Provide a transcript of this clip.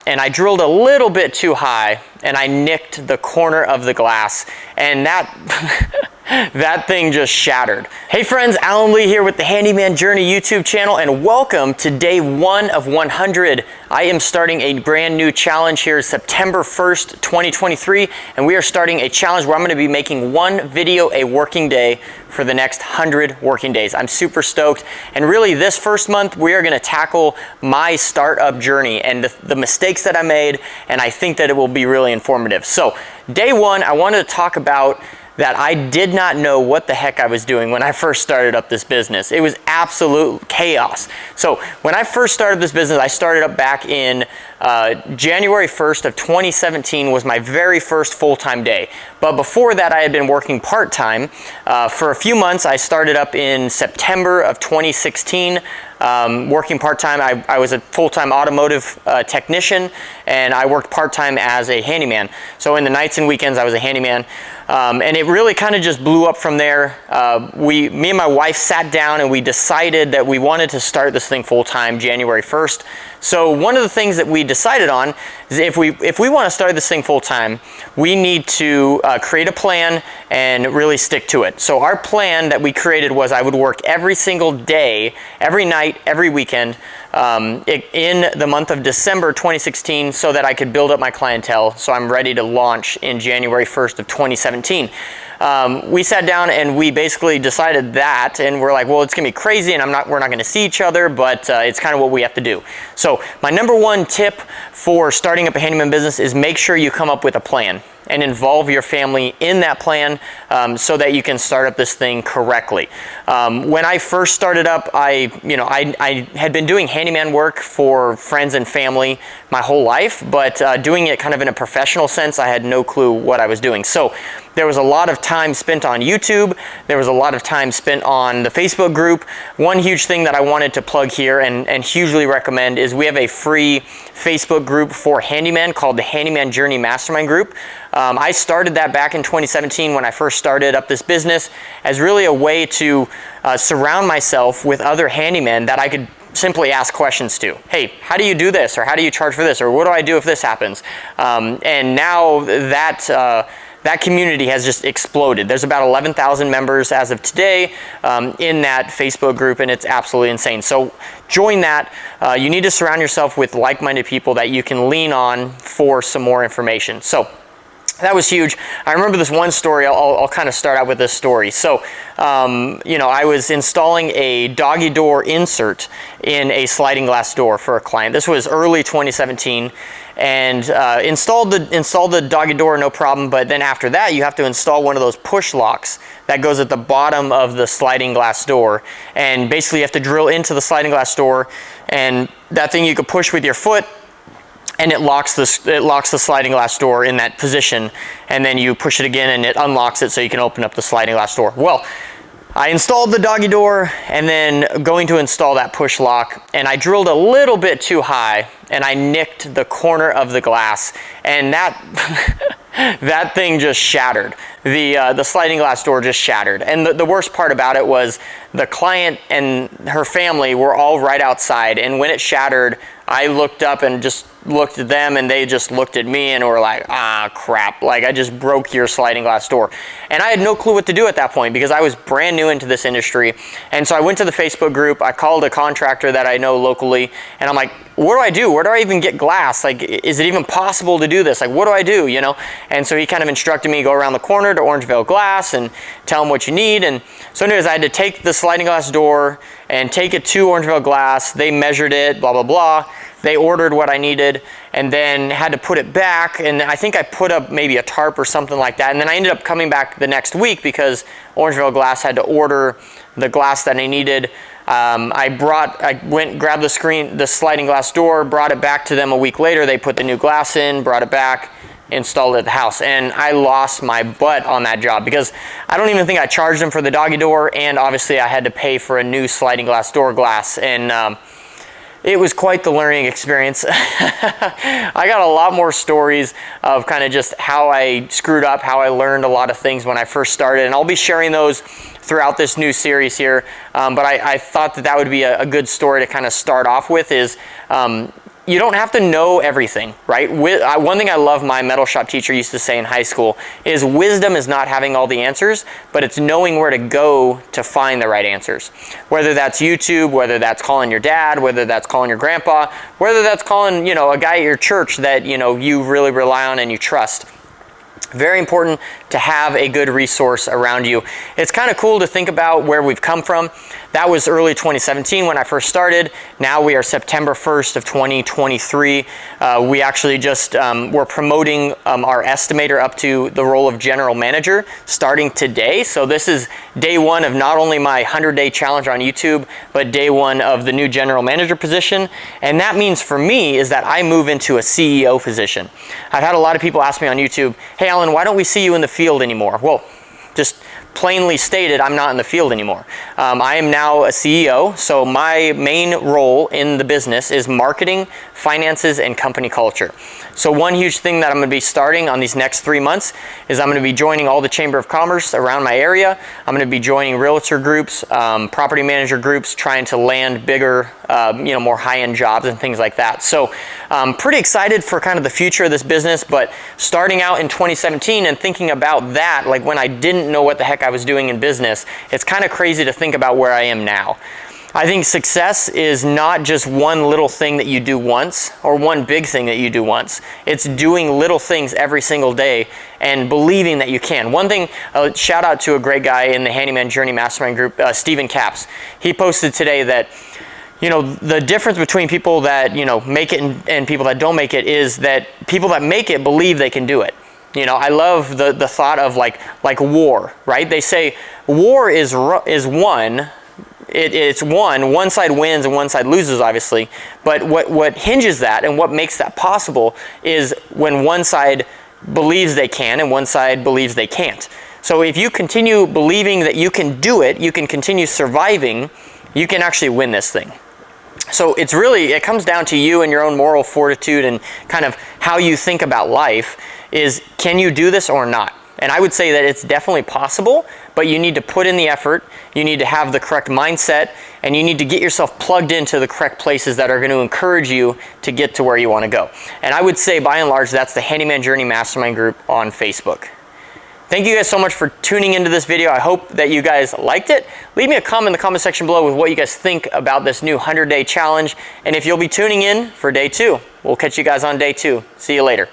and I drilled a little bit too high and I nicked the corner of the glass, and that that thing just shattered. Hey friends, Alan Lee here with the Handyman Journey YouTube channel, and welcome to day 1 of 100. I am starting a brand new challenge here September 1st, 2023, and we are starting a challenge where I'm going to be making one video a working day for the next 100 working days. I'm super stoked, and really this first month we are going to tackle my startup journey and the mistakes that I made, and I think that it will be really informative. So day 1, I wanted to talk about that I did not know what the heck I was doing when I first started up this business. It was absolute chaos. So when I first started this business, I started up back in January 1st of 2017 was my very first full-time day. But before that, I had been working part-time for a few months. I started up in September of 2016. Working part-time. I was a full-time automotive technician, and I worked part-time as a handyman. So in the nights and weekends, I was a handyman. And it really kind of just blew up from there. Me and my wife sat down and we decided that we wanted to start this thing full-time January 1st. So one of the things that we decided on is if we want to start this thing full-time, we need to create a plan and really stick to it. So our plan that we created was I would work every single day, every night, every weekend in the month of December 2016 so that I could build up my clientele so I'm ready to launch in January 1st of 2017. We sat down and we basically decided that, and we're like, well, it's gonna be crazy and we're not gonna see each other, but it's kind of what we have to do. So my number one tip for starting up a handyman business is make sure you come up with a plan and involve your family in that plan so that you can start up this thing correctly. When I first started up, I had been doing handyman work for friends and family my whole life, but doing it kind of in a professional sense, I had no clue what I was doing. So there was a lot of time spent on YouTube. There was a lot of time spent on the Facebook group. One huge thing that I wanted to plug here and hugely recommend is we have a free Facebook group for handyman called the Handyman Journey Mastermind group. I started that back in 2017 when I first started up this business as really a way to surround myself with other handymen that I could simply ask questions to. Hey, how do you do this? Or how do you charge for this? Or what do I do if this happens? And now that community has just exploded. There's about 11,000 members as of today in that Facebook group, and it's absolutely insane. So join that. You need to surround yourself with like-minded people that you can lean on for some more information. So that was huge. I remember this one story. I'll kind of start out with this story. So, I was installing a doggy door insert in a sliding glass door for a client. This was early 2017, and installed the doggy door, no problem. But then after that, you have to install one of those push locks that goes at the bottom of the sliding glass door, and basically you have to drill into the sliding glass door, and that thing you could push with your foot, and it locks the sliding glass door in that position, and then you push it again and it unlocks it so you can open up the sliding glass door. Well, I installed the doggy door and then going to install that push lock, and I drilled a little bit too high and I nicked the corner of the glass, and that thing just shattered. The sliding glass door just shattered. And the worst part about it was the client and her family were all right outside, and when it shattered, I looked up and just looked at them, and they just looked at me and were like, ah, crap, like I just broke your sliding glass door. And I had no clue what to do at that point because I was brand new into this industry. And so I went to the Facebook group, I called a contractor that I know locally, and I'm like, what do I do? Where do I even get glass? Like, is it even possible to do this? Like, what do I do, And so he kind of instructed me, go around the corner to Orangevale Glass and tell him what you need. And so anyways, I had to take the sliding glass door and take it to Orangevale Glass. They measured it, blah, blah, blah. They ordered what I needed and then had to put it back. And I think I put up maybe a tarp or something like that. And then I ended up coming back the next week because Orangevale Glass had to order the glass that I needed. I went, grabbed the sliding glass door, brought it back to them a week later. They put the new glass in, brought it back, installed it at the house. And I lost my butt on that job because I don't even think I charged them for the doggy door. And obviously I had to pay for a new sliding glass door glass. And it was quite the learning experience. I got a lot more stories of kind of just how I screwed up, how I learned a lot of things when I first started, and I'll be sharing those throughout this new series here. But I thought that would be a good story to kind of start off with is you don't have to know everything, right? One thing I love my metal shop teacher used to say in high school is wisdom is not having all the answers, but it's knowing where to go to find the right answers. Whether that's YouTube, whether that's calling your dad, whether that's calling your grandpa, whether that's calling, you know, a guy at your church that, you know, you really rely on and you trust. Very important to have a good resource around you. It's kind of cool to think about where we've come from. That was early 2017 when I first started. Now we are September 1st of 2023. We actually just we're promoting our estimator up to the role of general manager starting today. So this is day one of not only my 100-day challenge on YouTube, but day one of the new general manager position. And that means for me is that I move into a CEO position. I've had a lot of people ask me on YouTube, hey Alan, why don't we see you in the field anymore? Well, just plainly stated, I'm not in the field anymore. I am now a CEO, so my main role in the business is marketing, finances, and company culture. So one huge thing that I'm going to be starting on these next 3 months is I'm going to be joining all the Chamber of Commerce around my area. I'm going to be joining realtor groups, property manager groups, trying to land bigger, you know, more high-end jobs and things like that. So I'm pretty excited for kind of the future of this business, but starting out in 2017 and thinking about that, like when I didn't know what the heck I was doing in business, it's kind of crazy to think about where I am now. I think success is not just one little thing that you do once or one big thing that you do once. It's doing little things every single day and believing that you can. One thing, shout out to a great guy in the Handyman Journey Mastermind group, Stephen Capps. He posted today that, you know, the difference between people that, you know, make it and people that don't make it is that people that make it believe they can do it. You know, I love the thought of like war, right? They say war is won. It's won. One side wins and one side loses, obviously. But what hinges that and what makes that possible is when one side believes they can and one side believes they can't. So if you continue believing that you can do it, you can continue surviving, you can actually win this thing. So it comes down to you and your own moral fortitude and kind of how you think about life is, can you do this or not? And I would say that it's definitely possible, but you need to put in the effort, you need to have the correct mindset, and you need to get yourself plugged into the correct places that are going to encourage you to get to where you want to go. And I would say by and large, that's the Handyman Journey Mastermind group on Facebook. Thank you guys so much for tuning into this video. I hope that you guys liked it. Leave me a comment in the comment section below with what you guys think about this new 100-day challenge. And if you'll be tuning in for day 2, we'll catch you guys on day 2. See you later.